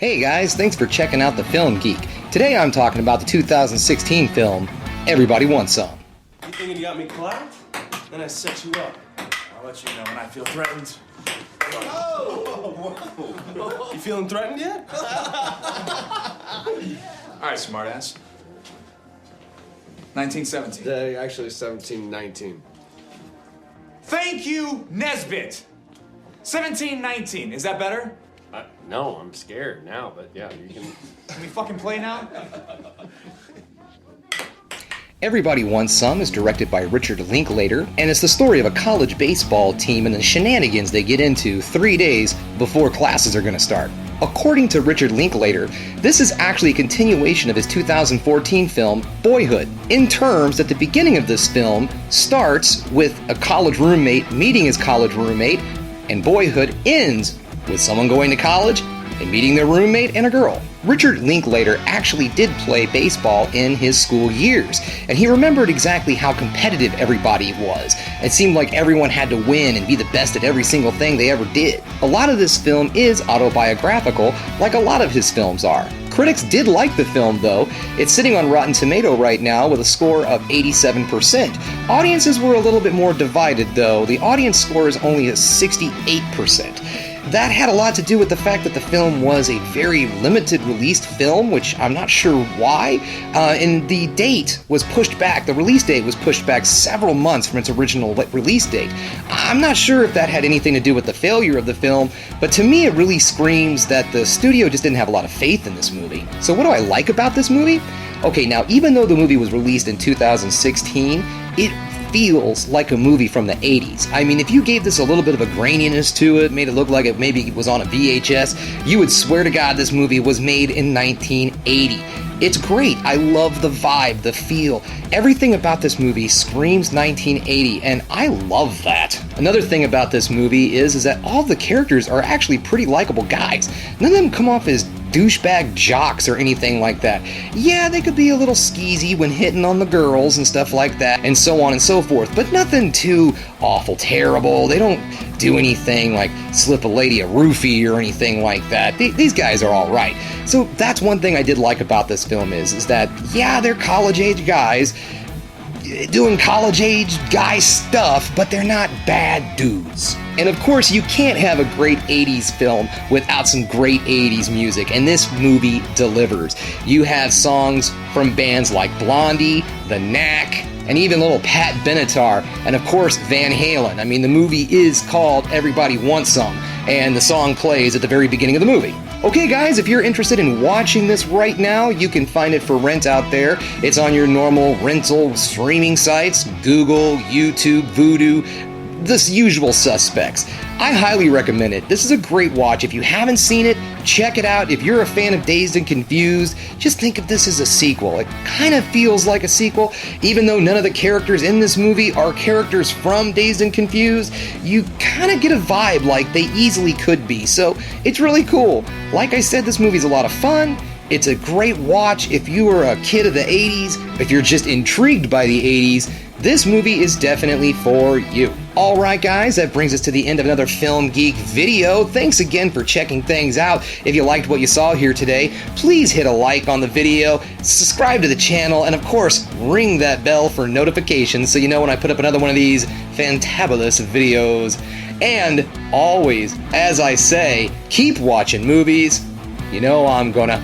Hey guys, thanks for checking out the Film Geek. Today I'm talking about the 2016 film, Everybody Wants Some. You thinking you got me clapped? Then I set you up. I'll let you know when I feel threatened. Oh! You feeling threatened yet? All right, smartass. 1917. Actually, 1719. Thank you, Nesbit. 1719. Is that better? No, I'm scared now, but yeah, you can... Can we fucking play now? Everybody Wants Some is directed by Richard Linklater, and it's the story of a college baseball team and the shenanigans they get into 3 days before classes are going to start. According to Richard Linklater, this is actually a continuation of his 2014 film, Boyhood, in terms that the beginning of this film starts with a college roommate meeting his college roommate, and Boyhood ends with someone going to college and meeting their roommate and a girl. Richard Linklater actually did play baseball in his school years, and he remembered exactly how competitive everybody was. It seemed like everyone had to win and be the best at every single thing they ever did. A lot of this film is autobiographical, like a lot of his films are. Critics did like the film, though. It's sitting on Rotten Tomato right now with a score of 87%. Audiences were a little bit more divided, though. The audience score is only at 68%. That had a lot to do with the fact that the film was a very limited released film, which I'm not sure why, and the date was pushed back. The release date was pushed back several months from its original release date. I'm not sure if that had anything to do with the failure of the film, but to me it really screams that the studio just didn't have a lot of faith in this movie. So what do I like about this movie? Okay, now even though the movie was released in 2016, it feels like a movie from the 80s. I mean, if you gave this a little bit of a graininess to it, made it look like it maybe was on a VHS, you would swear to God this movie was made in 1980. It's great. I love the vibe, the feel. Everything about this movie screams 1980, and I love that. Another thing about this movie is that all the characters are actually pretty likable guys. None of them come off as douchebag jocks or anything like that. Yeah, they could be a little skeezy when hitting on the girls and stuff like that, and so on and so forth, but nothing too awful terrible. They don't do anything like slip a lady a roofie or anything like that. These guys are all right. So that's one thing I did like about this film is that, yeah, they're college-age guys doing college-age guy stuff, but they're not bad dudes. And of course, you can't have a great 80s film without some great 80s music, and this movie delivers. You have songs from bands like Blondie, The Knack, and even little Pat Benatar, and of course Van Halen. I mean, the movie is called Everybody Wants Some, and the song plays at the very beginning of the movie. Okay guys, if you're interested in watching this right now, you can find it for rent out there. It's on your normal rental streaming sites, Google, YouTube, Vudu, the usual suspects. I highly recommend it. This is a great watch. If you haven't seen it, check it out. If you're a fan of Dazed and Confused, just think of this as a sequel. It kind of feels like a sequel, even though none of the characters in this movie are characters from Dazed and Confused. You kind of get a vibe like they easily could be, so it's really cool. Like I said, this movie's a lot of fun. It's a great watch if you were a kid of the 80s. If you're just intrigued by the 80s, this movie is definitely for you. Alright guys, that brings us to the end of another Film Geek video. Thanks again for checking things out. If you liked what you saw here today, please hit a like on the video, subscribe to the channel, and of course, ring that bell for notifications so you know when I put up another one of these fantabulous videos. And always, as I say, keep watching movies. You know I'm gonna.